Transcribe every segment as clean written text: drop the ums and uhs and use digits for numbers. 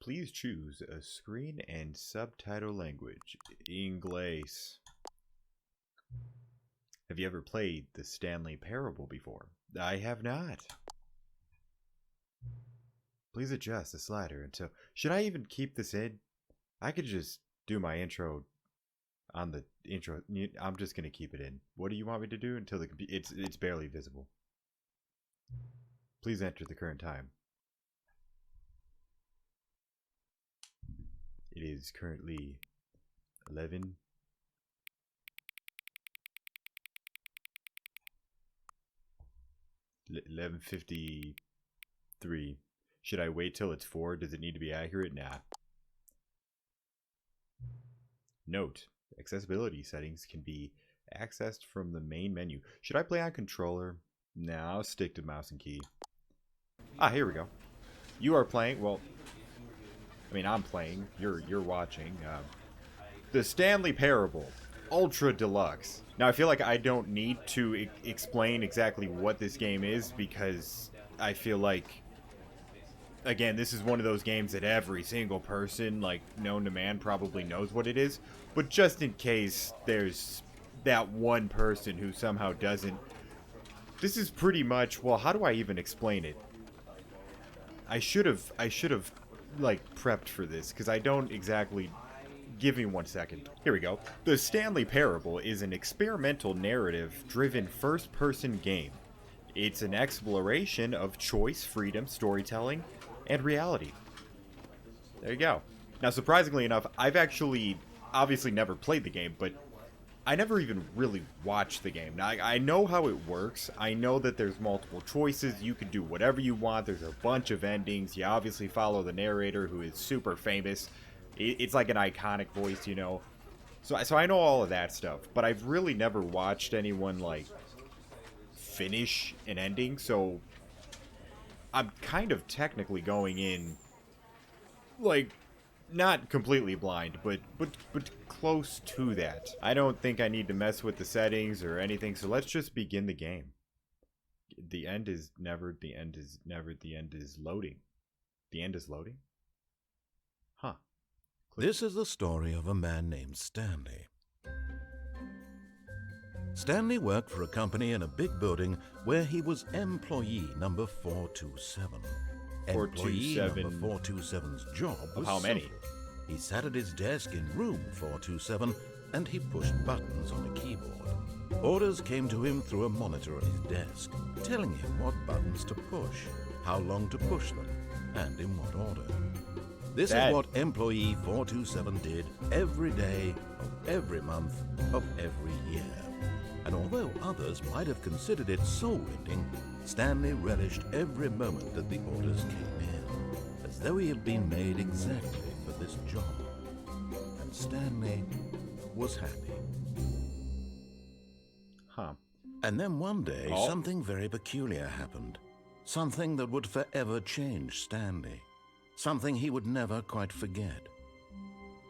Please choose a screen and subtitle language. English. Have you ever played the Stanley Parable before? I have not. Please adjust the slider until... Should I even keep this in? I could just do my intro on the intro. I'm just going to keep it in. What do you want me to do until the it's barely visible? Please enter the current time. It is currently 11:53. Should I wait till it's 4? Does it need to be accurate? Nah. Note, accessibility settings can be accessed from the main menu. Should I play on controller? Nah, I'll stick to mouse and key. Ah, here we go. You are playing, well, I mean, I'm playing. You're watching. The Stanley Parable, Ultra Deluxe. Now, I feel like I don't need to explain exactly what this game is because I feel like, again, this is one of those games that every single person, like, known to man probably knows what it is. But just in case there's that one person who somehow doesn't, this is pretty much, well, how do I even explain it? I should have like prepped for this because I don't exactly. Give me 1 second. Here we go. The Stanley Parable is an experimental narrative-driven first-person game. It's an exploration of choice, freedom, storytelling, and reality. There you go. Now, surprisingly enough, I've actually obviously never played the game, but I never even really watched the game. Now, I know how it works. I know that there's multiple choices. You can do whatever you want. There's a bunch of endings. You obviously follow the narrator, who is super famous. It's like an iconic voice, you know. So I know all of that stuff. But I've really never watched anyone, like, finish an ending. So I'm kind of technically going in, like, not completely blind, but close to that. I don't think I need to mess with the settings or anything, so let's just begin the game. The end is never, the end is never, the end is loading. The end is loading? Huh. Click. This is the story of a man named Stanley. Stanley worked for a company in a big building where he was employee number 427. Employee number 427's job was how many? simple. He sat at his desk in room 427 and he pushed buttons on a keyboard. Orders came to him through a monitor on his desk, telling him what buttons to push, how long to push them, and in what order. This is what employee 427 did every day of every month of every year. And although others might have considered it soul-rending, Stanley relished every moment that the orders came in, as though he had been made exactly for this job. And Stanley was happy. Huh. And then one day, something very peculiar happened. Something that would forever change Stanley. Something he would never quite forget.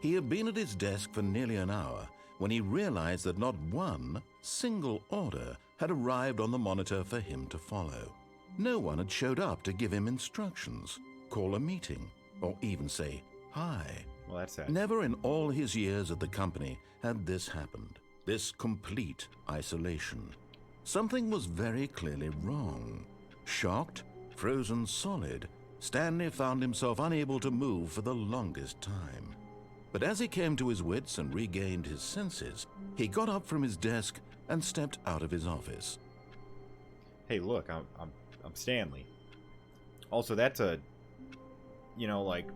He had been at his desk for nearly an hour when he realized that not one single order had arrived on the monitor for him to follow. No one had showed up to give him instructions, call a meeting, or even say hi. Well, that's sad. Never in all his years at the company had this happened, this complete isolation. Something was very clearly wrong. Shocked, frozen solid, Stanley found himself unable to move for the longest time. But as he came to his wits and regained his senses, he got up from his desk and stepped out of his office. Hey, look, I'm Stanley. Also, that's a, you know, like,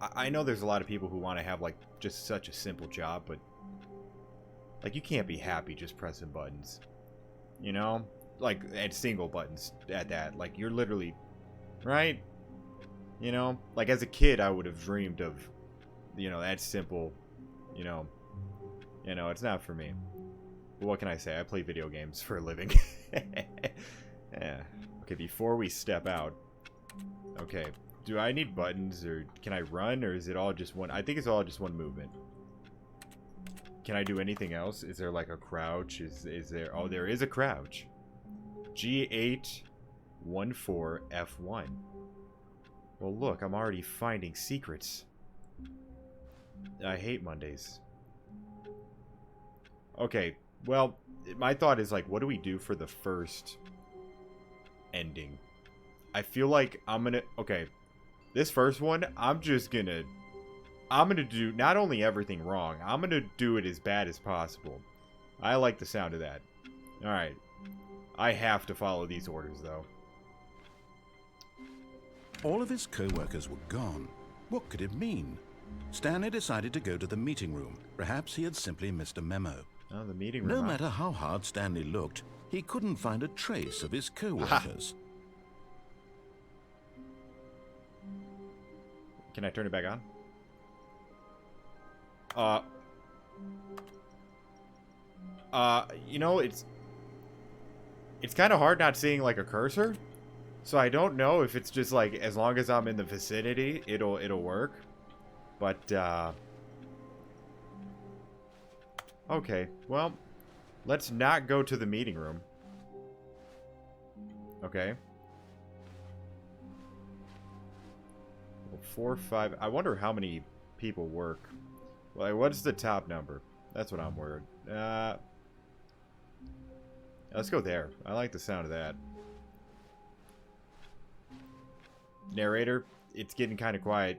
I know there's a lot of people who want to have, like, just such a simple job, but, like, you can't be happy just pressing buttons, you know? Like, and single buttons at that. Like, you're literally, right? You know? Like, as a kid, I would have dreamed of, you know, that simple, you know, it's not for me. But what can I say? I play video games for a living. Yeah. Okay, before we step out, okay, do I need buttons, or can I run, or is it all just one? I think it's all just one movement. Can I do anything else? Is there like a crouch? Is there? Oh, there is a crouch. G8, 14, F1. Well, look, I'm already finding secrets. I hate Mondays. Okay, well, my thought is, like, what do we do for the first ending? I feel like I'm gonna... Okay, this first one, I'm gonna do not only everything wrong, I'm gonna do it as bad as possible. I like the sound of that. Alright. I have to follow these orders, though. All of his co-workers were gone. What could it mean? Stanley decided to go to the meeting room. Perhaps he had simply missed a memo. Oh, the meeting room. No matter how hard Stanley looked, he couldn't find a trace of his co-workers. Can I turn it back on? You know, it's kind of hard not seeing, like, a cursor. So I don't know if it's just, like, as long as I'm in the vicinity, it'll work. But, okay, well, let's not go to the meeting room. Okay. Well, 4, 5... I wonder how many people work. Like, what's the top number? That's what I'm worried. Let's go there. I like the sound of that. Narrator, it's getting kind of quiet.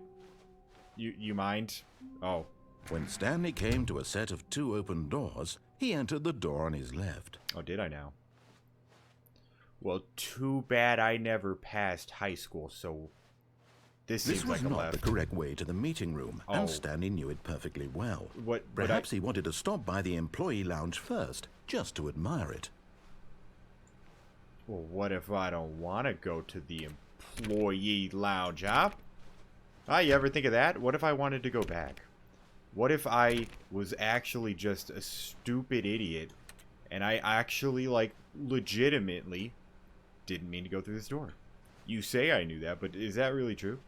You mind? Oh. When Stanley came to a set of 2 open doors, he entered the door on his left. Oh, did I now? Well, too bad I never passed high school, so this seems was like a not left. the correct way to the meeting room, Oh. and Stanley knew it perfectly well. What? Perhaps he wanted to stop by the employee lounge first, just to admire it. Well, what if I don't want to go to the employee lounge, huh? Ah, you ever think of that? What if I wanted to go back? What if I was actually just a stupid idiot and I actually, like, legitimately didn't mean to go through this door? You say I knew that, but is that really true?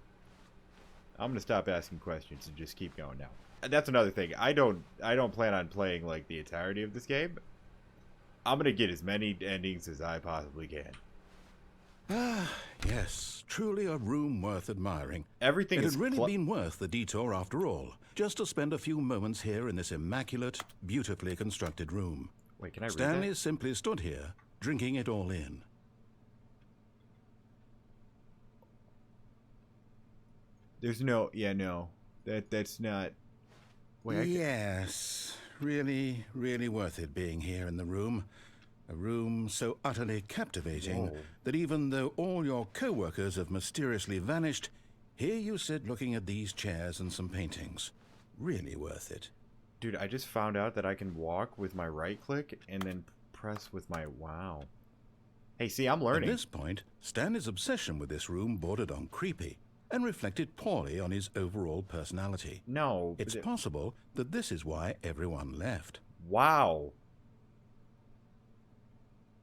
I'm gonna stop asking questions and just keep going now. And that's another thing. I don't plan on playing, like, the entirety of this game. I'm gonna get as many endings as I possibly can. Ah, yes, truly a room worth admiring. Everything It is had really been worth the detour after all, just to spend a few moments here in this immaculate, beautifully constructed room. Wait, can I read Stanley that? simply stood here, drinking it all in. There's no... Yeah, no. That's not... Wait, Yes, really, really worth it being here in the room. A room so utterly captivating Whoa. that even though all your co-workers have mysteriously vanished, here you sit looking at these chairs and some paintings. Really worth it. Dude, I just found out that I can walk with my right click and then press with my... Wow. Hey, see, I'm learning. At this point, Stanley's obsession with this room bordered on creepy and reflected poorly on his overall personality. No. It's possible that this is why everyone left. Wow.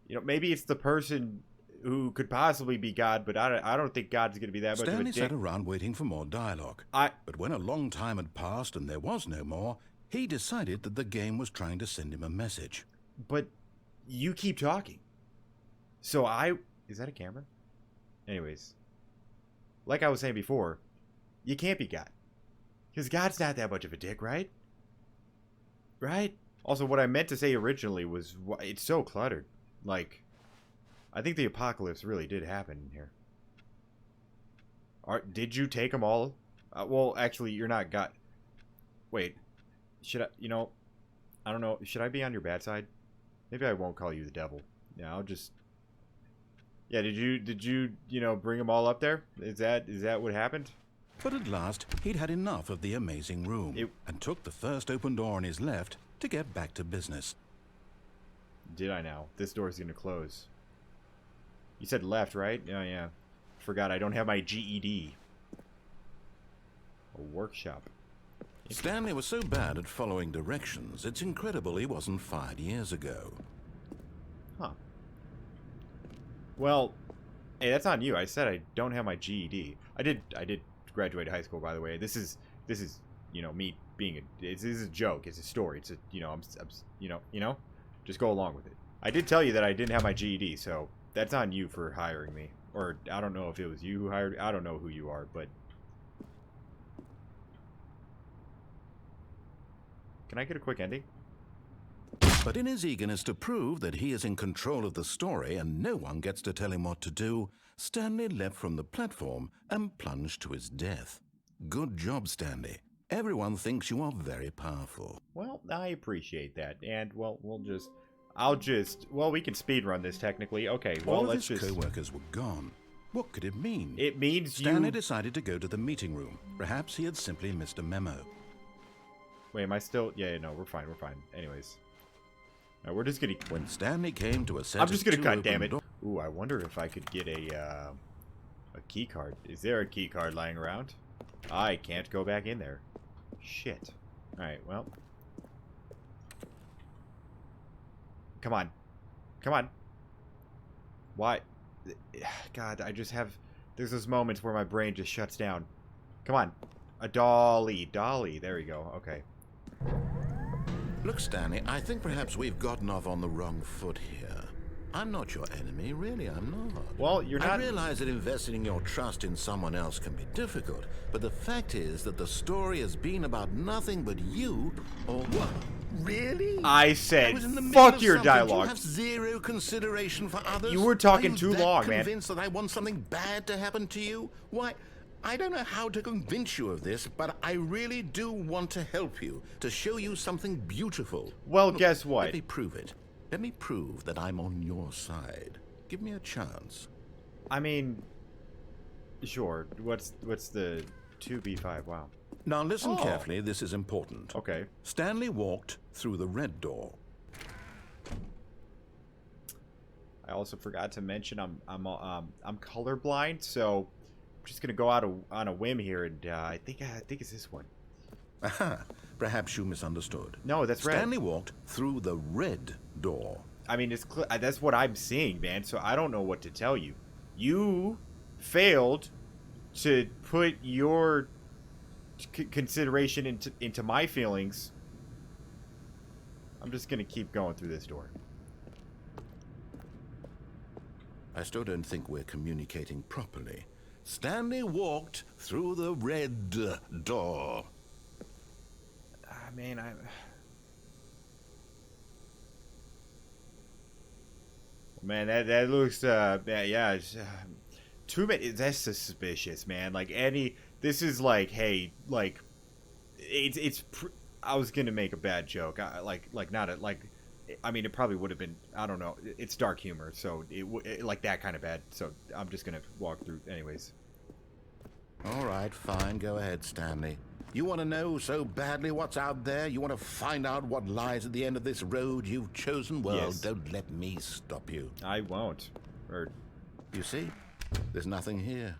You know, maybe it's the person who could possibly be God, but I don't think God's going to be that much of a Stanley dick. sat around waiting for more dialogue. But when a long time had passed and there was no more, he decided that the game was trying to send him a message. But you keep talking. So Is that a camera? Anyways. Like I was saying before, you can't be God. Because God's not that much of a dick, right? Right? Also, what I meant to say originally was, it's so cluttered. Like, I think the apocalypse really did happen in here. Did you take them all? Well, actually, you're not God. Wait. Should I, I don't know. Should I be on your bad side? Maybe I won't call you the devil. Yeah, I'll just... Yeah, did you, bring them all up there? Is that what happened? But at last, he'd had enough of the amazing room and took the first open door on his left to get back to business. Did I now? This door's gonna close. You said left, right? Oh, yeah. Forgot I don't have my GED. A workshop. Stanley was so bad at following directions, it's incredible he wasn't fired years ago. Huh. Well, hey, that's on you. I said I don't have my GED. I did graduate high school, by the way. This is me being this is a joke. It's a story. It's just go along with it. I did tell you that I didn't have my GED, so that's on you for hiring me. Or I don't know if it was you who hired. I don't know who you are, but can I get a quick ending? But in his eagerness to prove that he is in control of the story and no one gets to tell him what to do, Stanley leapt from the platform and plunged to his death. Good job, Stanley. Everyone thinks you are very powerful. Well, I appreciate that. And, well, well, we can speedrun this technically. Okay, well, All of let's his just... co-workers were gone. What could it mean? It means Stanley you... decided to go to the meeting room. Perhaps he had simply missed a memo. Wait, am I still... Yeah, no, we're fine, we're fine. Anyways. No, we're just gonna... When Stanley came to a set I'm just gonna of cut, two damn open it. Ooh, I wonder if I could get a key card. Is there a key card lying around? I can't go back in there. Shit. Alright, well. Come on. Come on. Why? God, I just have... There's those moments where my brain just shuts down. Come on. A dolly. Dolly. There we go. Okay. Look, Stanley, I think perhaps we've gotten off on the wrong foot here. I'm not your enemy, really, I'm not. Well, you're not... I realize that investing your trust in someone else can be difficult, but the fact is that the story has been about nothing but you, or what? Really? I said, was in the middle fuck of your something. dialogue. You have zero consideration for others. You were talking Are you too that long, man. convinced that I want something bad to happen to you? Why, I don't know how to convince you of this, but I really do want to help you, to show you something beautiful. Well, Look, guess what? Let me prove it. Let me prove that I'm on your side. Give me a chance. I mean... Sure. What's the 2B5? Wow. Now listen carefully, this is important. Okay. Stanley walked through the red door. I also forgot to mention I'm colorblind, so I'm just gonna go out on a whim here, and I think it's this one. Aha, perhaps you misunderstood. No, that's red. Stanley walked through the red door. I mean, that's what I'm seeing, man. So I don't know what to tell you. You failed to put your consideration into my feelings. I'm just gonna keep going through this door. I still don't think we're communicating properly. Stanley walked through the red door. Man, Man, that looks yeah, it's, too many. That's suspicious, man. Like this is like, hey, like I was gonna make a bad joke. I mean, it probably would have been. I don't know. It's dark humor, so it like that kind of bad. So I'm just gonna walk through, anyways. All right, fine. Go ahead, Stanley. You want to know so badly what's out there? You want to find out what lies at the end of this road you've chosen? Well, yes. Don't let me stop you. I won't. Or, you see, there's nothing here.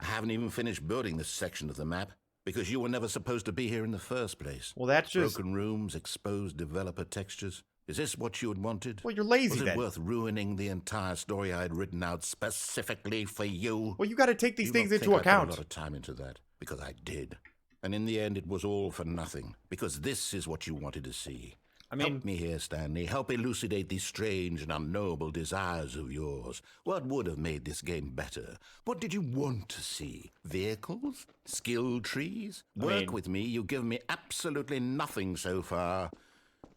I haven't even finished building this section of the map because you were never supposed to be here in the first place. well, that's just. Broken rooms, exposed developer textures. Is this what you had wanted? Well, you're lazy. Was it then. worth ruining the entire story I had written out specifically for you? Well, you got to take these things You don't into think I put account. a lot of time into that because I did. And in the end, it was all for nothing, because this is what you wanted to see. I mean, help me here, Stanley. Help elucidate these strange and unknowable desires of yours. What would have made this game better? What did you want to see? Vehicles? Skill trees? Work with me. You've given me absolutely nothing so far.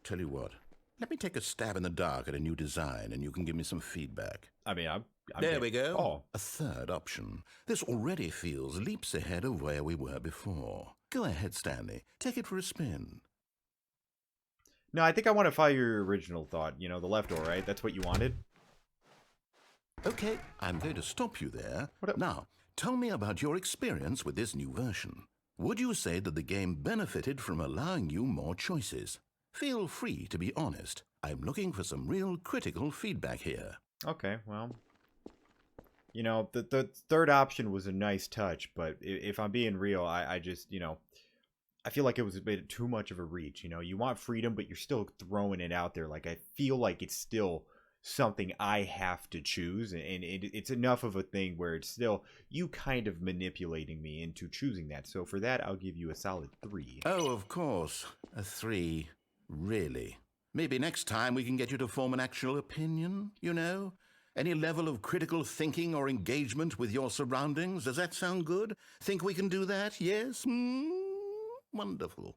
Tell you what, let me take a stab in the dark at a new design, and you can give me some feedback. I mean, I'm there we go. Oh. A third option. This already feels leaps ahead of where we were before. Go ahead, Stanley. Take it for a spin. No, I think I want to follow your original thought. You know, the left door, right? That's what you wanted? Okay, I'm going to stop you there. What up? Now, tell me about your experience with this new version. Would you say that the game benefited from allowing you more choices? Feel free to be honest. I'm looking for some real critical feedback here. Okay, well... You know, the third option was a nice touch, but if I'm being real, I just, you know, I feel like it was a bit too much of a reach. You know, you want freedom, but you're still throwing it out there. Like, I feel like it's still something I have to choose, and it's enough of a thing where it's still you kind of manipulating me into choosing that. So for that, I'll give you a solid 3. Oh, of course. A 3. Really? Maybe next time we can get you to form an actual opinion, you know? Any level of critical thinking or engagement with your surroundings? Does that sound good? Think we can do that? Yes? Wonderful.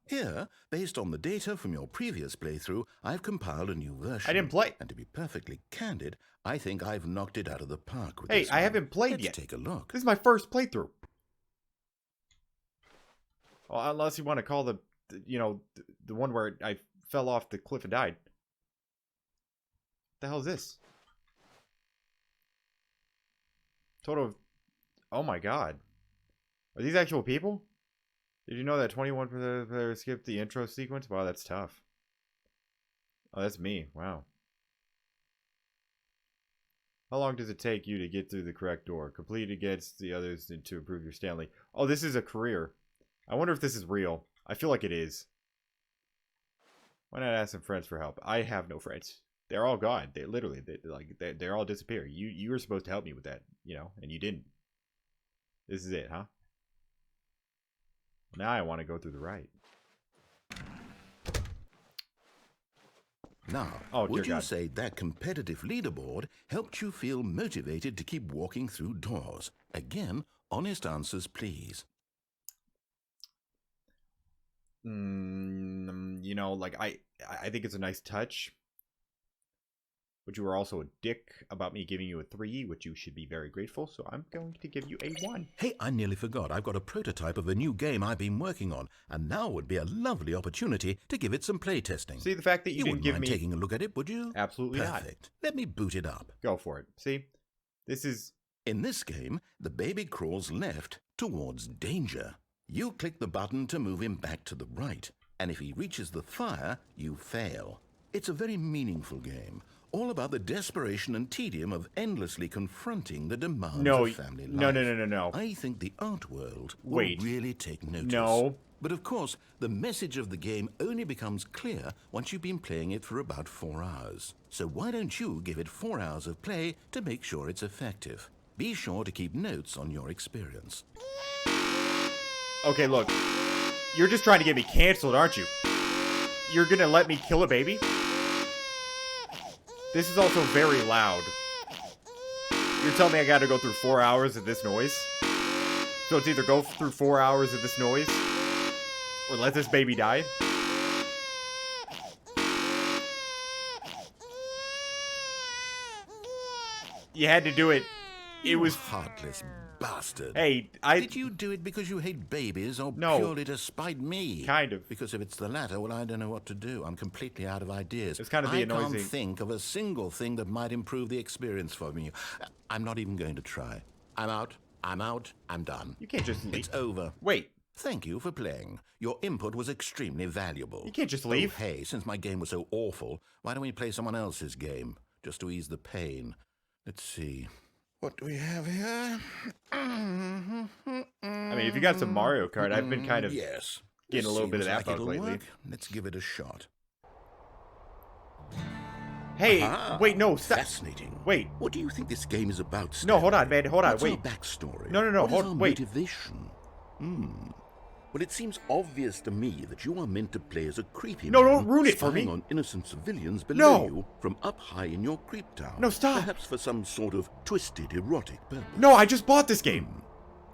Here, based on the data from your previous playthrough, I've compiled a new version. I didn't play. And to be perfectly candid, I think I've knocked it out of the park with Hey, this I one. haven't played Let's yet. take a look. This is my first playthrough. Well, unless you want to call the one where I fell off the cliff and died. What the hell is this? Total of... Oh my god. Are these actual people? Did you know that 21% players skipped the intro sequence? Wow, that's tough. Oh, that's me. Wow. How long does it take you to get through the correct door? Complete against the others to improve your Stanley. Oh, this is a career. I wonder if this is real. I feel like it is. Why not ask some friends for help? I have no friends. They're all gone. They literally, they're all disappeared. You were supposed to help me with that, and you didn't. This is it, huh? Now I want to go through the right. Now, would you say that competitive leaderboard helped you feel motivated to keep walking through doors? Again, honest answers, please. I think it's a nice touch. But you were also a dick about me giving you a 3, which you should be very grateful, so I'm going to give you a 1. Hey, I nearly forgot. I've got a prototype of a new game I've been working on, and now would be a lovely opportunity to give it some playtesting. See, the fact that you didn't give me... taking a look at it, would you? Absolutely not. Perfect. Let me boot it up. Go for it. See, this is... In this game, the baby crawls left towards danger. You click the button to move him back to the right, and if he reaches the fire, you fail. It's a very meaningful game. All about the desperation and tedium of endlessly confronting the demands of family life. No. I think the art world will really take notice. No. But of course, the message of the game only becomes clear once you've been playing it for about 4 hours. So why don't you give it 4 hours of play to make sure it's effective? Be sure to keep notes on your experience. Okay, look. You're just trying to get me canceled, aren't you? You're gonna let me kill a baby? This is also very loud. You're telling me I gotta go through 4 hours of this noise? So it's either go through 4 hours of this noise, or let this baby die? You had to do it. It was... heartless bastard. Hey, Did you do it because you hate babies or No. purely to spite me? Kind of. Because if it's the latter, well, I don't know what to do. I'm completely out of ideas. It's kind of the I annoying can't thing. think of a single thing that might improve the experience for me. I'm not even going to try. I'm out. I'm done. You can't just leave. It's over. Wait. Thank you for playing. Your input was extremely valuable. You can't just leave. Oh, hey, since my game was so awful, why don't we play someone else's game? Just to ease the pain. Let's see. What do we have here? I mean, if you got some Mario Kart, I've been kind of getting a little bit of that bug lately. Work. Let's give it a shot. Hey, Aha, wait, no, stop. Fascinating. Wait. What do you think this game is about, No, hold on, man, hold on, What's wait. our backstory? No, What is hold, our wait. motivation? Well, it seems obvious to me that you are meant to play as a creepy No, man don't ruin it for me. spying on innocent civilians below you from up high in your creep town. No, stop. Perhaps for some sort of twisted erotic purpose. No, I just bought this game.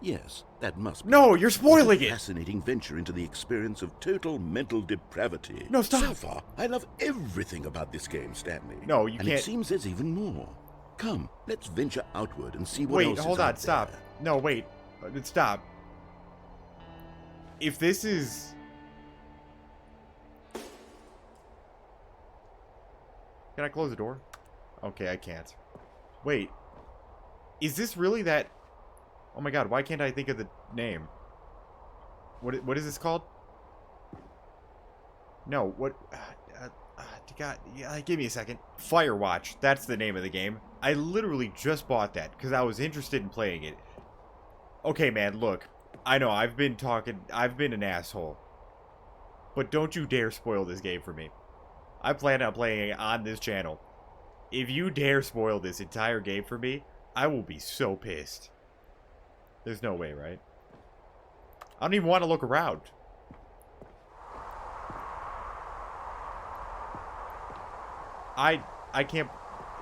Yes, that must be. No, you're spoiling What a it. fascinating venture into the experience of total mental depravity. No, stop. So far, I love everything about this game, Stanley. No, you and can't. it seems there's even more. Come, let's venture outward and see what Wait, else is hold on, out stop. there. No, wait. Stop. If this is... Can I close the door? Okay, I can't. Wait. Is this really that... Oh my god, why can't I think of the name? What is this called? No, what... God, yeah, give me a second. Firewatch, that's the name of the game. I literally just bought that because I was interested in playing it. Okay, man, look. I know, I've been an asshole. But don't you dare spoil this game for me. I plan on playing it on this channel. If you dare spoil this entire game for me, I will be so pissed. There's no way, right? I don't even want to look around. I can't...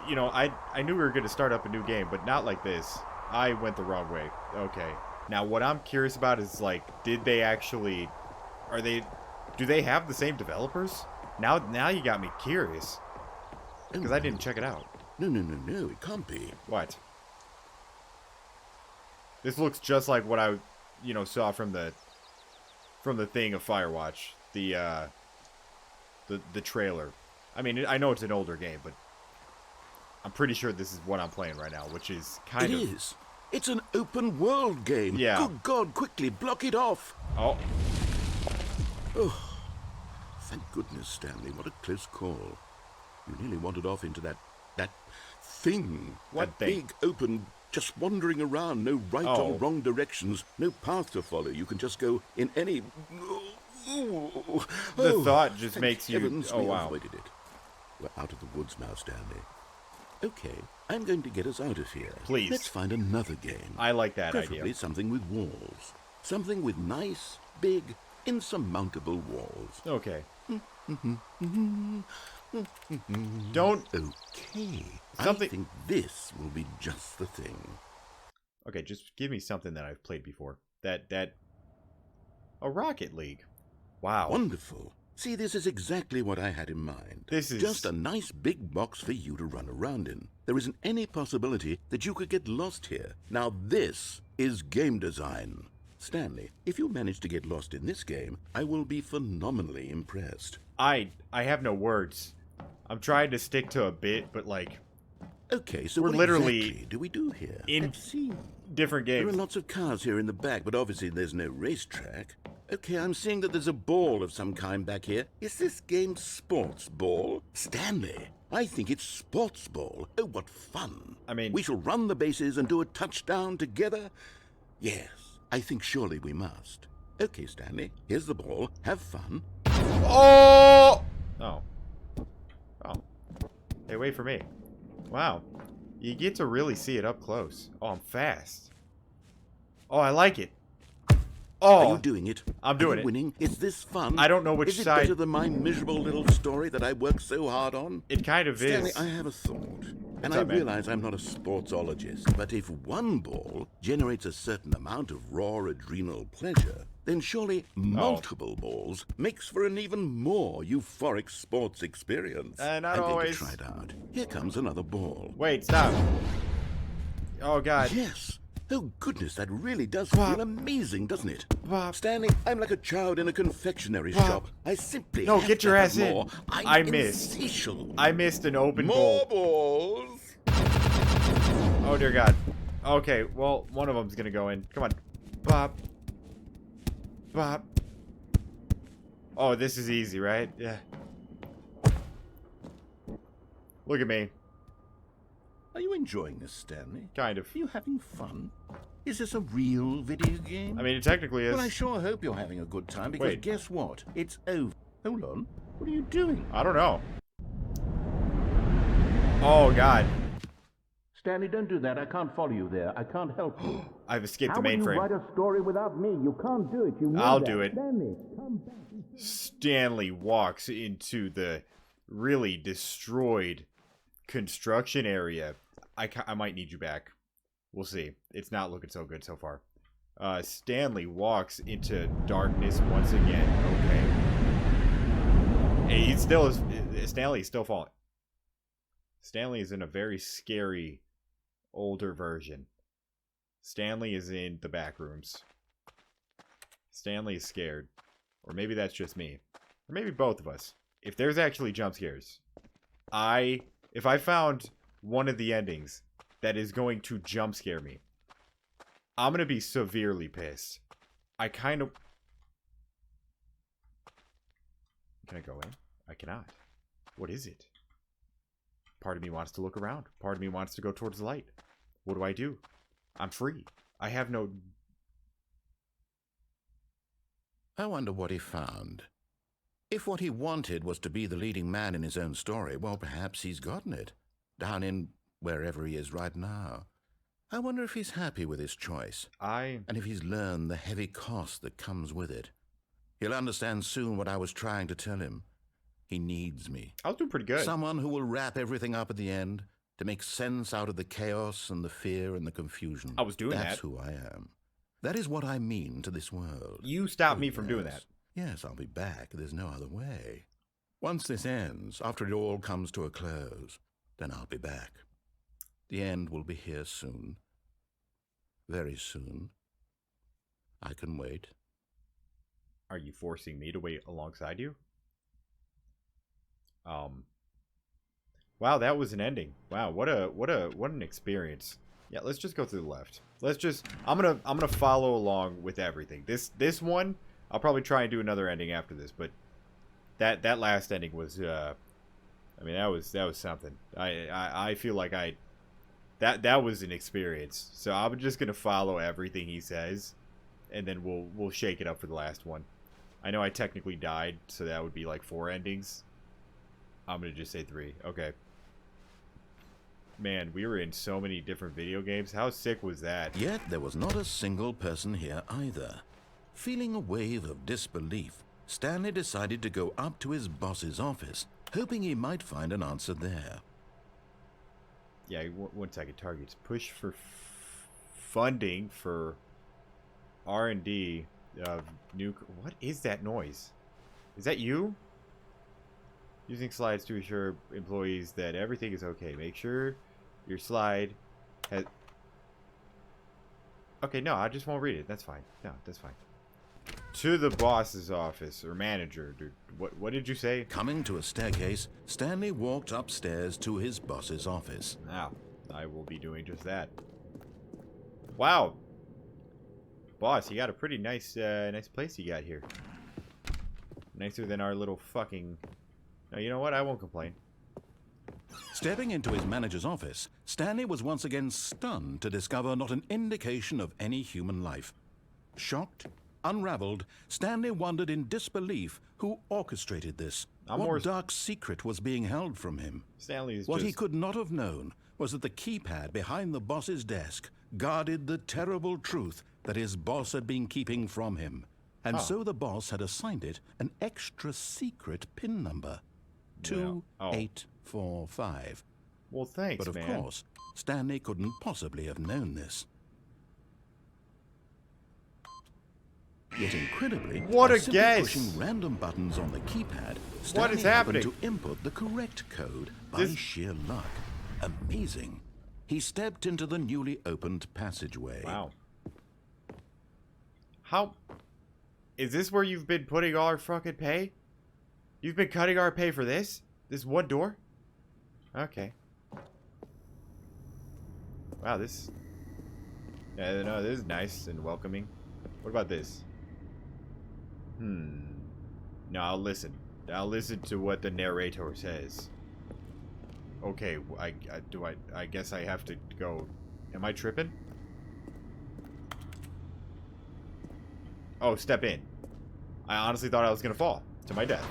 you know, I knew we were going to start up a new game, but not like this. I went the wrong way. Okay. Now, what I'm curious about is, like, did they actually... do they have the same developers? Now you got me curious. Because I didn't check it out. No, it can't be. What? This looks just like what I, you know, saw from the thing of Firewatch. The trailer. I mean, I know it's an older game, but I'm pretty sure this is what I'm playing right now, which is kind of... It is. It's an open world game. Yeah. Good God, quickly, block it off. Oh. Oh. Thank goodness, Stanley. What a close call. You nearly wandered off into that thing. What that thing? Big, open, just wandering around. No right or wrong directions. No path to follow. You can just go in any... The thought just makes you... Heavens, oh, we wow. avoided it. We're out of the woods now, Stanley. Okay, I'm going to get us out of here. Please. Let's find another game. I like that Preferably idea. something with walls. Something with nice, big, insurmountable walls. Okay. Don't... Okay. Something... I think this will be just the thing. Okay, just give me something that I've played before. A Rocket League. Wow. Wonderful. See, this is exactly what I had in mind. This is... just a nice big box for you to run around in. There isn't any possibility that you could get lost here. Now this is game design. Stanley, if you manage to get lost in this game, I will be phenomenally impressed. I have no words. I'm trying to stick to a bit, but like... Okay, so we're what literally exactly do we do here? in Let's see. different games. There are lots of cars here in the back, but obviously there's no racetrack. Okay, I'm seeing that there's a ball of some kind back here. Is this game sports ball? Stanley, I think it's sports ball. Oh, what fun. I mean... we shall run the bases and do a touchdown together? Yes, I think surely we must. Okay, Stanley, here's the ball. Have fun. Oh! Oh. Oh. Hey, wait for me. Wow. You get to really see it up close. Oh, I'm fast. Oh, I like it. Oh! Are you doing it? I'm doing Are you it. winning? Is this fun? I don't know which Is it side... better than my miserable little story that I worked so hard on? It kind of Stanley, is. I have a thought. And up, I man? realize I'm not a sportsologist, but if one ball generates a certain amount of raw adrenal pleasure, then surely multiple balls makes for an even more euphoric sports experience. Not I'm always. going to try it out. Here comes another ball. Wait, stop. Oh, God. Yes. Oh, goodness, that really does feel amazing, doesn't it? Stanley, I'm like a child in a confectionery shop. I simply No, have get to your have ass in. more. I missed. Insatiable. I missed an open More goal. balls. Oh, dear God. Okay, well, one of them's gonna go in. Come on. Bop. Bop. Oh, this is easy, right? Yeah. Look at me. Are you enjoying this, Stanley? Kind of. Are you having fun? Is this a real video game? I mean, it technically is. Well, I sure hope you're having a good time, because Wait. guess what? It's over. Hold on. What are you doing? I don't know. Oh, God. Stanley, don't do that. I can't follow you there. I can't help you. I've escaped How the will you mainframe. write a story without me? You can't do it. You know I'll that. do it. Stanley, come back. Stanley walks into the really destroyed construction area. I might need you back. We'll see. It's not looking so good so far. Stanley walks into darkness once again. Okay. Hey, Stanley's still falling. Stanley is in a very scary older version. Stanley is in the back rooms. Stanley is scared. Or maybe that's just me. Or maybe both of us. If there's actually jump scares, if I found one of the endings that is going to jump scare me, I'm going to be severely pissed. I kind of... Can I go in? I cannot. What is it? Part of me wants to look around. Part of me wants to go towards the light. What do? I'm free. I have no... I wonder what he found. If what he wanted was to be the leading man in his own story, well, perhaps he's gotten it. Down in wherever he is right now. I wonder if he's happy with his choice. And if he's learned the heavy cost that comes with it. He'll understand soon what I was trying to tell him. He needs me. I was doing pretty good. Someone who will wrap everything up at the end. to make sense out of the chaos and the fear and the confusion. I was doing That's that. who I am. That is what I mean to this world. You stopped me from doing that. Yes, I'll be back. There's no other way. Once this ends, after it all comes to a close, then I'll be back. The end will be here soon. Very soon. I can wait. Are you forcing me to wait alongside you? Wow, that was an ending. Wow, what an experience. Yeah, let's just go through the left. I'm gonna follow along with everything. This one, I'll probably try and do another ending after this, but that last ending was I mean, that was something. I feel like that was an experience. So I'm just gonna follow everything he says, and then we'll shake it up for the last one. I know I technically died, so that would be like 4 endings. I'm gonna just say 3. Okay. Man, we were in so many different video games. How sick was that? Yet there was not a single person here either. Feeling a wave of disbelief, Stanley decided to go up to his boss's office, hoping he might find an answer there. Yeah, 1 second. Targets. Push for funding for R&D of new... What is that noise? Is that you? Using slides to assure employees that everything is okay. Make sure your slide has... Okay, no, I just won't read it. That's fine. No, that's fine. To the boss's office, or manager. Dude, what did you say? Coming to a staircase, Stanley walked upstairs to his boss's office. Now, I will be doing just that. Wow. Boss, you got a pretty nice nice place you got here. Nicer than our little fucking... No, you know what? I won't complain. Stepping into his manager's office, Stanley was once again stunned to discover not an indication of any human life. Shocked, unraveled, Stanley wondered in disbelief who orchestrated this. What dark secret was being held from him? What he could not have known was that the keypad behind the boss's desk guarded the terrible truth that his boss had been keeping from him. And so the boss had assigned it an extra secret PIN number. 2845. Well, thanks, but of course, Stanley couldn't possibly have known this. Yet incredibly, what a guess! Pushing random buttons on the keypad, Stanley what is happening? happened to input the correct code by sheer luck. Amazing. He stepped into the newly opened passageway. Wow. How... Is this where you've been putting all our fucking pay? You've been cutting our pay for this? This one door? Okay. Wow, this... Yeah, no, this is nice and welcoming. What about this? No, I'll listen. I'll listen to what the narrator says. Okay, I guess I have to go... Am I tripping? Oh, step in. I honestly thought I was gonna fall to my death.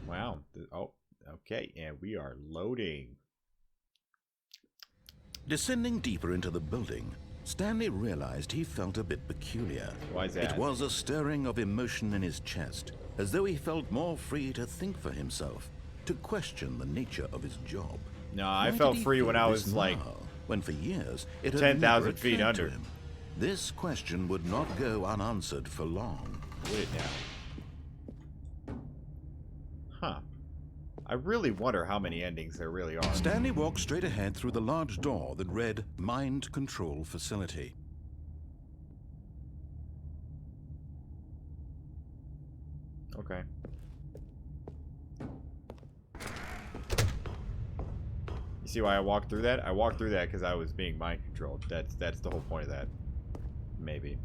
Wow. Oh, okay. And we are loading. Descending deeper into the building, Stanley realized he felt a bit peculiar. Why is that? It was a stirring of emotion in his chest, as though he felt more free to think for himself, to question the nature of his job. No, I felt free when I was like... When for years it had 10,000 feet under. Him. This question would not go unanswered for long. Would it now? Huh. I really wonder how many endings there really are. Stanley walked straight ahead through the large door that read Mind Control Facility. Okay. You see why I walked through that? I walked through that because I was being mind controlled. That's the whole point of that. Maybe.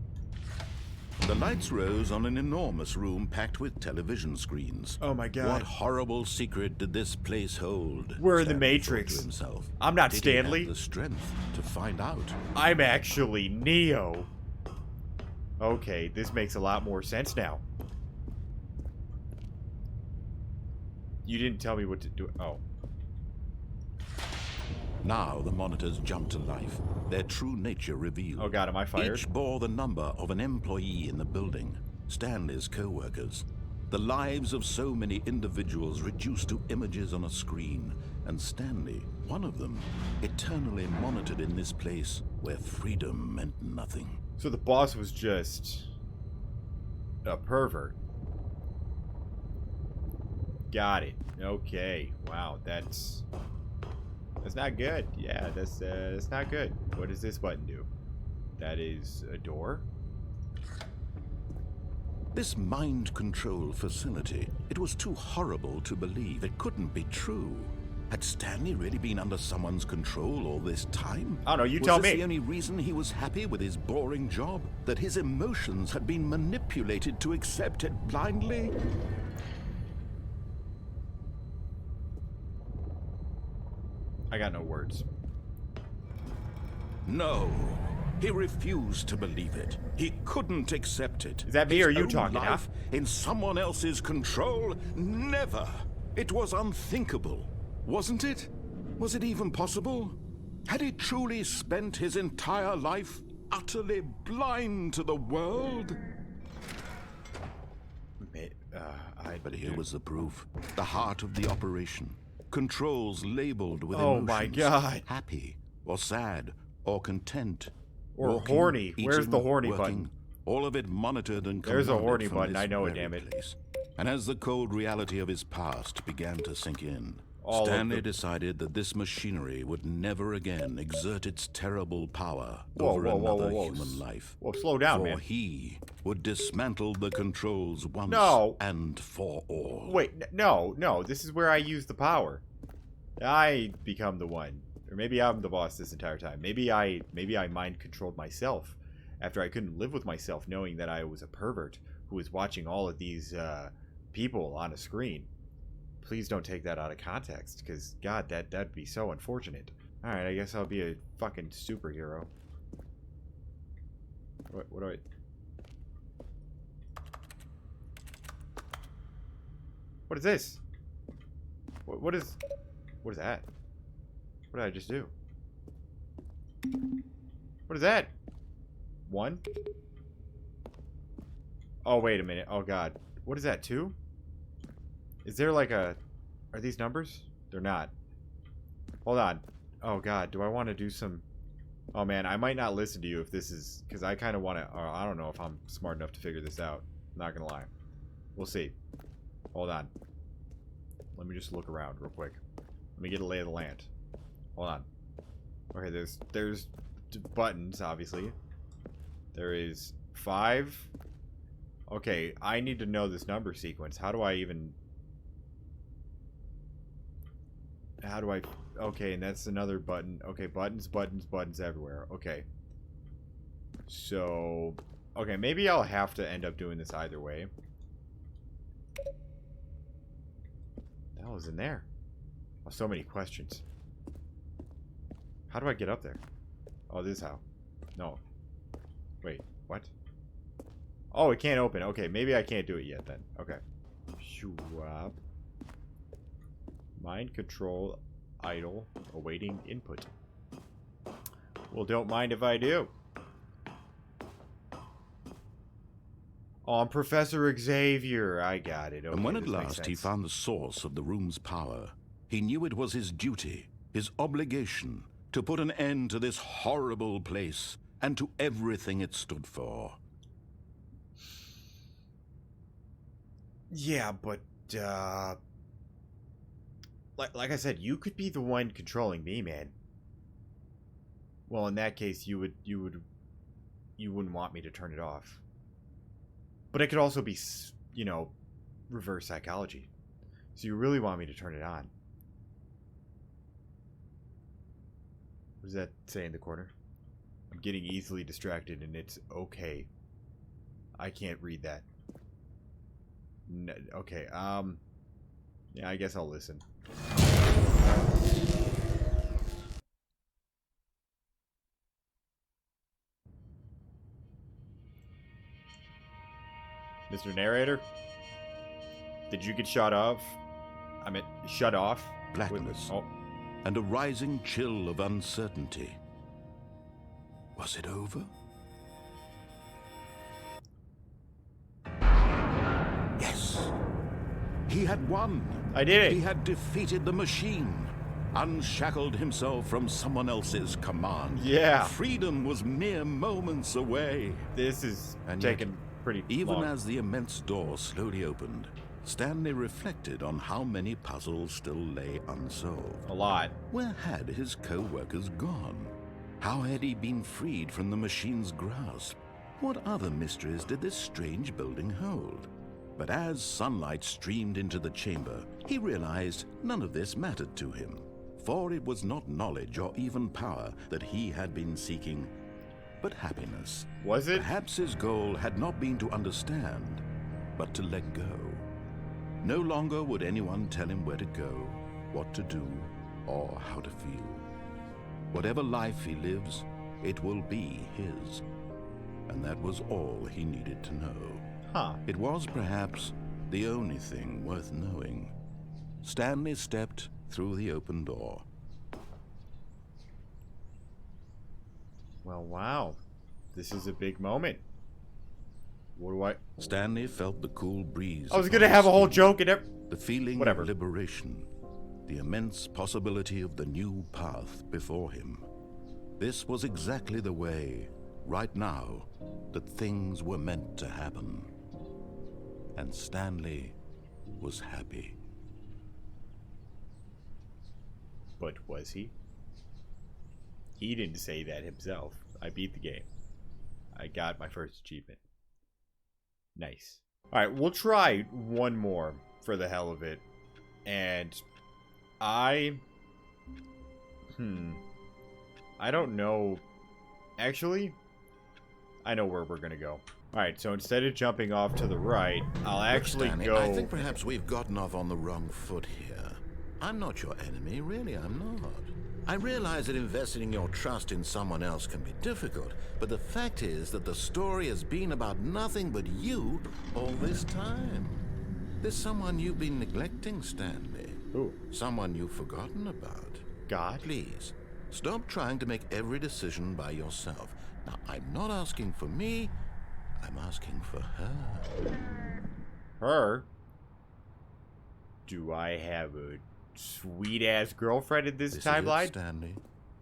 The lights rose on an enormous room packed with television screens. Oh my god. What horrible secret did this place hold? We're in the Matrix. To himself. I'm not Did Stanley. He have the strength to find out. I'm actually Neo. Okay, this makes a lot more sense now. You didn't tell me what to do. Oh. Now the monitors jumped to life, their true nature revealed. Oh god, am I fired? Each bore the number of an employee in the building, Stanley's co-workers. The lives of so many individuals reduced to images on a screen, and Stanley, one of them, eternally monitored in this place where freedom meant nothing. So the boss was just a pervert. Got it. Okay. Wow, that's not good. Yeah, that's not good. What does this button do? That is a door. This mind control facility, it was too horrible to believe. It couldn't be true. Had Stanley really been under someone's control all this time? I don't know, you tell me. Was this the only reason he was happy with his boring job? That his emotions had been manipulated to accept it blindly? I got no words. No. He refused to believe it. He couldn't accept it. Is that me or you His own talking, huh? life in someone else's control? Never. It was unthinkable, wasn't it? Was it even possible? Had he truly spent his entire life utterly blind to the world? But here was the proof. The heart of the operation. Controls labeled with emotions. Oh my God. Happy, or sad, or content. Or Walking, horny. Where's eating, the horny working, button? All of it monitored and There's a commanded horny from button. this I know it, very damn it. place. And as the cold reality of his past began to sink in, All of Stanley the- decided that this machinery would never again exert its terrible power Whoa, over whoa, whoa, another whoa, whoa. human life. Well, slow down, For man. he would dismantle the controls once No. and for all. Wait, no. This is where I use the power. I become the one. Or maybe I'm the boss this entire time. Maybe I mind controlled myself after I couldn't live with myself knowing that I was a pervert who was watching all of these people on a screen. Please don't take that out of context, because God, that'd be so unfortunate. Alright, I guess I'll be a fucking superhero. What do I... What is this? What is that? What did I just do? What is that? 1? Oh, wait a minute. Oh, God. What is that, 2? Is there like a... Are these numbers? They're not. Hold on. Oh, God. Do I want to do some... Oh, man. I might not listen to you if this is... Because I kind of want to... I don't know if I'm smart enough to figure this out. Not going to lie. We'll see. Hold on. Let me just look around real quick. Let me get a lay of the land. Hold on. Okay, there's buttons, obviously. There is 5. Okay, I need to know this number sequence. How do I even... How do I... Okay, and that's another button. Okay, buttons everywhere. Okay. So... Okay, maybe I'll have to end up doing this either way. What the hell is in there? Oh, so many questions. How do I get up there? Oh, this is how. No. Wait, what? Oh, it can't open. Okay, maybe I can't do it yet then. Okay. Swap. Mind control. Idle. Awaiting input. Well, don't mind if I do. Oh, I'm Professor Xavier. I got it. Okay, And when at this makes last he sense. found the source of the room's power, he knew it was his duty, his obligation, to put an end to this horrible place and to everything it stood for. Yeah, but like I said, you could be the one controlling me, man. Well, in that case, you wouldn't want me to turn it off. But it could also be, you know, reverse psychology. So you really want me to turn it on. What does that say in the corner? I'm getting easily distracted and it's okay. I can't read that. No, okay, yeah, I guess I'll listen. Mr. Narrator? Did you get shut off? I meant, shut off? Blackness. Oh. And a rising chill of uncertainty. Was it over? Yes, He had won. I did it. He had defeated the machine, unshackled himself from someone else's command. Yeah. Freedom was mere moments away. This is And taking pretty Even long. as the immense door slowly opened, Stanley reflected on how many puzzles still lay unsolved. A lot. Where had his co-workers gone? How had he been freed from the machine's grasp? What other mysteries did this strange building hold? But as sunlight streamed into the chamber, he realized none of this mattered to him, for it was not knowledge or even power that he had been seeking, but happiness. Was it? Perhaps his goal had not been to understand, but to let go. No longer would anyone tell him where to go, what to do, or how to feel. Whatever life he lives, it will be his. And that was all he needed to know. Huh. It was perhaps the only thing worth knowing. Stanley stepped through the open door. Well, wow. This is a big moment. What do I... Stanley felt the cool breeze. I was upon gonna have his a whole skin, joke and the feeling whatever. of liberation, the immense possibility of the new path before him. This was exactly the way, right now, that things were meant to happen. And Stanley was happy. But was he? He didn't say that himself. I beat the game. I got my first achievement. Nice. Alright, we'll try one more for the hell of it. And I don't know. Actually, I know where we're gonna go. Alright, so instead of jumping off to the right, I'll actually Stanley, go... I think perhaps we've gotten off on the wrong foot here. I'm not your enemy, really, I'm not. I realize that investing your trust in someone else can be difficult, but the fact is that the story has been about nothing but you all this time. There's someone you've been neglecting, Stanley. Who? Someone you've forgotten about. God? Please, stop trying to make every decision by yourself. Now, I'm not asking for me, I'm asking for her. Her? Do I have a sweet-ass girlfriend in this This timeline? is it, Stanley.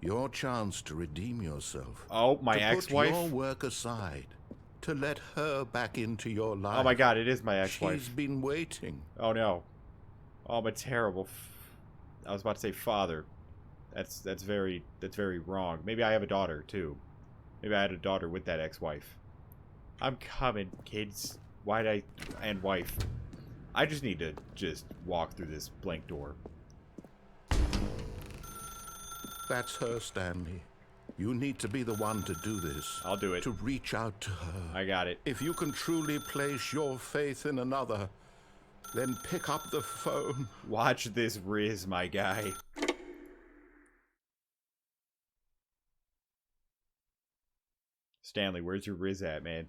Your chance to redeem yourself. Oh, my to ex-wife? put your work aside. To let her back into your life. Oh my god, it is my ex-wife. She's been waiting. Oh no. Oh, I'm a terrible... I was about to say father. That's very wrong. Maybe I have a daughter, too. Maybe I had a daughter with that ex-wife. I'm coming, kids. And wife. I just need to walk through this blank door. That's her, Stanley. You need to be the one to do this. I'll do it. To reach out to her. I got it. If you can truly place your faith in another, then pick up the phone. Watch this Riz, my guy. Stanley, where's your Riz at, man?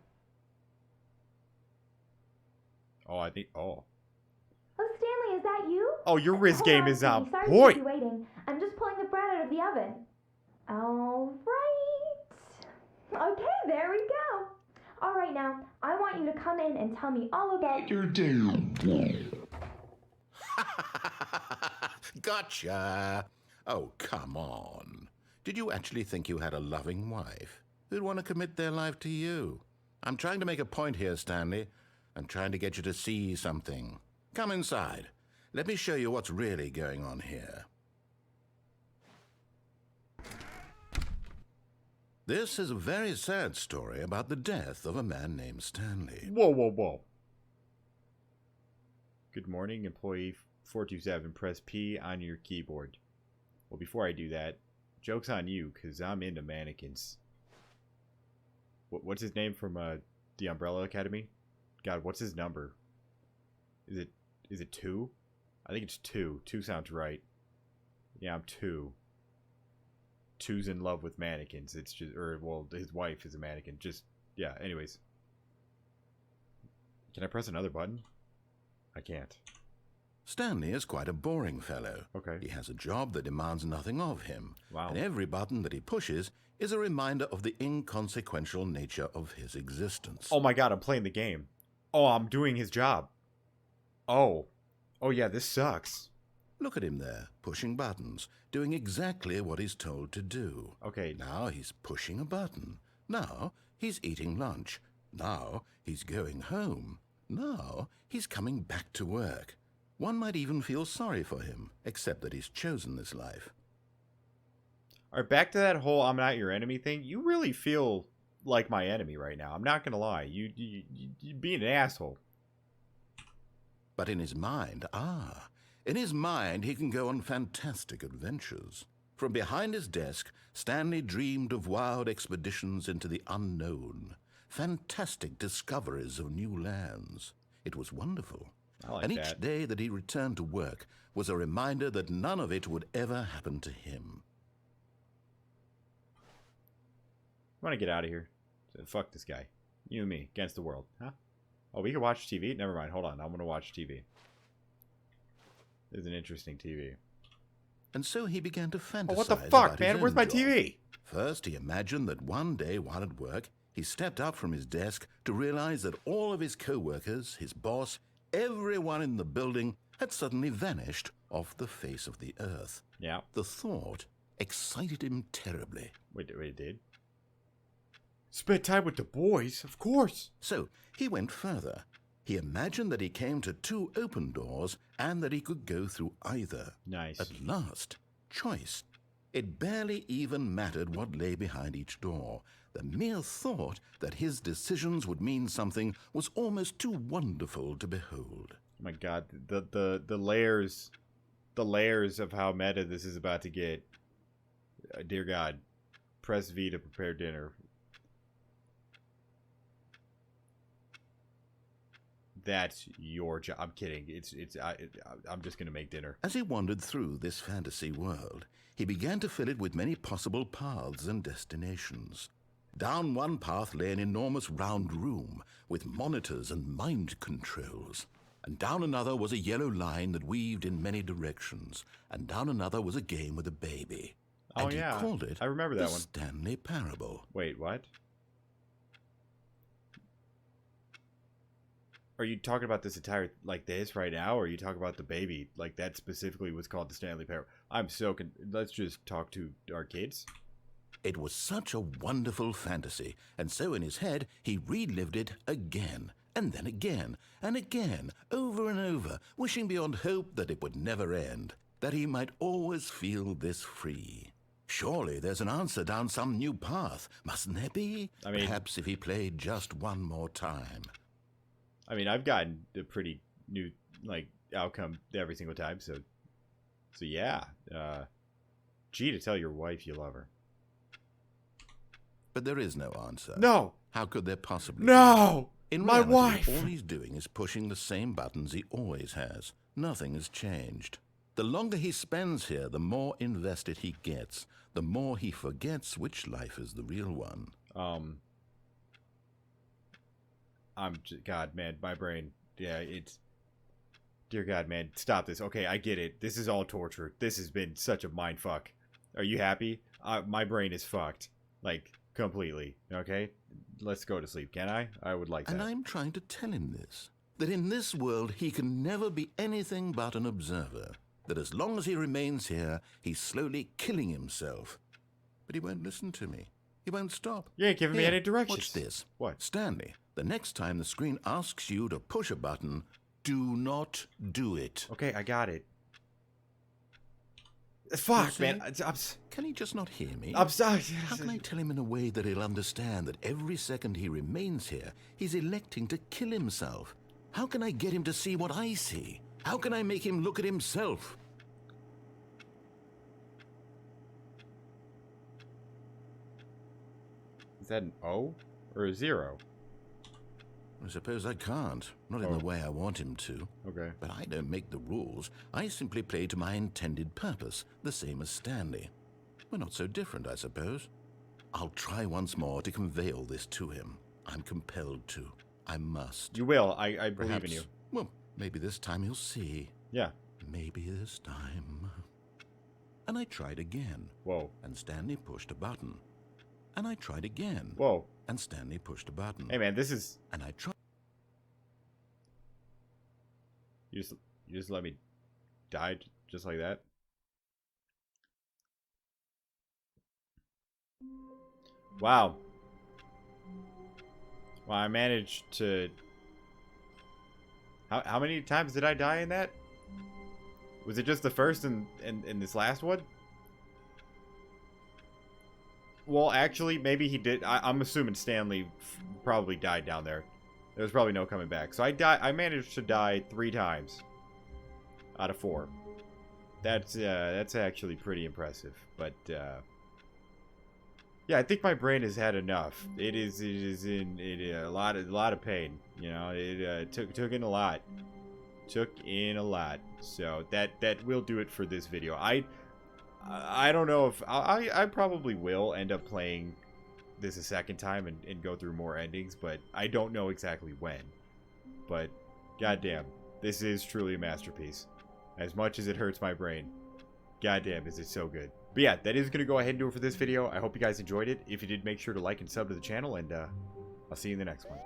Oh, I think... Oh. Oh, Stanley, is that you? Oh, your Riz Hold game on, is on Stevie. Sorry to point. keep you waiting. I'm just pulling the bread out of the oven. All right. Okay, there we go. All right, now, I want you to come in and tell me all about your day. Gotcha. Oh, come on. Did you actually think you had a loving wife who'd want to commit their life to you? I'm trying to make a point here, Stanley. I'm trying to get you to see something. Come inside. Let me show you what's really going on here. This is a very sad story about the death of a man named Stanley. Whoa, whoa, whoa. Good morning, employee 427. Press P on your keyboard. Well, before I do that, joke's on you, because I'm into mannequins. What's his name from the Umbrella Academy? God, what's his number? Is it 2? I think it's 2. 2 sounds right. Yeah, I'm 2. 2's in love with mannequins. It's just, well, his wife is a mannequin. Just, yeah, anyways. Can I press another button? I can't. Stanley is quite a boring fellow. Okay. He has a job that demands nothing of him. Wow. And every button that he pushes is a reminder of the inconsequential nature of his existence. Oh my god, I'm playing the game. Oh, I'm doing his job. Oh. Oh yeah, this sucks. Look at him there, pushing buttons, doing exactly what he's told to do. Okay. Now he's pushing a button. Now he's eating lunch. Now he's going home. Now he's coming back to work. One might even feel sorry for him, except that he's chosen this life. Alright, back to that whole I'm not your enemy thing. You really feel like my enemy right now. I'm not gonna lie. You being an asshole. But in his mind, in his mind he can go on fantastic adventures. From behind his desk, Stanley dreamed of wild expeditions into the unknown, fantastic discoveries of new lands. It was wonderful. I like and each that. day that he returned to work was a reminder that none of it would ever happen to him. I want to get out of here. So, fuck this guy. You and me against the world, huh? Oh, we can watch TV? Never mind. Hold on. I'm going to watch TV. This is an interesting TV. And so he began to fantasize. Oh, what the fuck, about man? his Where's own my job. TV? First, he imagined that one day while at work, he stepped up from his desk to realize that all of his co-workers, his boss, everyone in the building had suddenly vanished off the face of the earth. Yeah. The thought excited him terribly. Wait, it did? Spend time with the boys, of course. So he went further. He imagined that he came to 2 open doors and that he could go through either. Nice. At last, choice. It barely even mattered what lay behind each door. The mere thought that his decisions would mean something was almost too wonderful to behold. Oh my god, the layers of how meta this is about to get. Dear God, press V to prepare dinner. That's your job. I'm kidding. I'm just gonna make dinner. As he wandered through this fantasy world, he began to fill it with many possible paths and destinations. Down one path lay an enormous round room with monitors and mind controls. And down another was a yellow line that weaved in many directions. And down another was a game with a baby. Oh And yeah, he called it I remember that the one. Stanley Parable. Wait, what? Are you talking about this entire, like this right now, or are you talking about the baby? Like that specifically was called the Stanley Parable. I'm so let's just talk to our kids. It was such a wonderful fantasy, and so in his head he relived it again, and then again, and again, over and over, wishing beyond hope that it would never end, that he might always feel this free. Surely there's an answer down some new path, mustn't there be? I mean, perhaps if he played just one more time. I mean, I've gotten a pretty new outcome every single time, so yeah. Gee, to tell your wife you love her. But there is no answer. No. How could there possibly No. be? In My reality, wife. all he's doing is pushing the same buttons he always has. Nothing has changed. The longer he spends here, the more invested he gets. The more he forgets which life is the real one. God, man, my brain. Yeah, it's. Dear God, man, stop this. Okay, I get it. This is all torture. This has been such a mind fuck. Are you happy? My brain is fucked. Like, completely. Okay? Let's go to sleep, can I? I would like that. And I'm trying to tell him this. That in this world he can never be anything but an observer. That as long as he remains here, he's slowly killing himself. But he won't listen to me. He won't stop. You ain't giving me Here, any directions. Watch this. What? Stanley, the next time the screen asks you to push a button, do not do it. Okay, I got it. Fuck, see? man. Can he just not hear me? I'm sorry. How can I tell him in a way that he'll understand that every second he remains here, he's electing to kill himself? How can I get him to see what I see? How can I make him look at himself? Is that an O or a 0? I suppose I can't. Not in the way I want him to. Okay. But I don't make the rules. I simply play to my intended purpose, the same as Stanley. We're not so different, I suppose. I'll try once more to convey all this to him. I'm compelled to. I must. You will. I believe Perhaps, in you. Well, maybe this time he'll see. Yeah. Maybe this time. And I tried again. Whoa. And Stanley pushed a button. And I tried again. Whoa. And Stanley pushed a button. Hey, man, this is... And I tried. You You just let me die just like that? Wow. Well, I managed to... How many times did I die in that? Was it just the first and this last one? Well, actually, maybe he did. I'm assuming Stanley probably died down there. There was probably no coming back. So I managed to die 3 times out of 4. That's actually pretty impressive. But yeah, I think my brain has had enough. It is in a lot of pain. You know, it took in a lot. Took in a lot. So that will do it for this video. I don't know if I probably will end up playing this a second time and go through more endings, but I don't know exactly when. But goddamn, this is truly a masterpiece. As much as it hurts my brain, goddamn, is it so good. But yeah, that is going to go ahead and do it for this video. I hope you guys enjoyed it. If you did, make sure to like and sub to the channel, and I'll see you in the next one.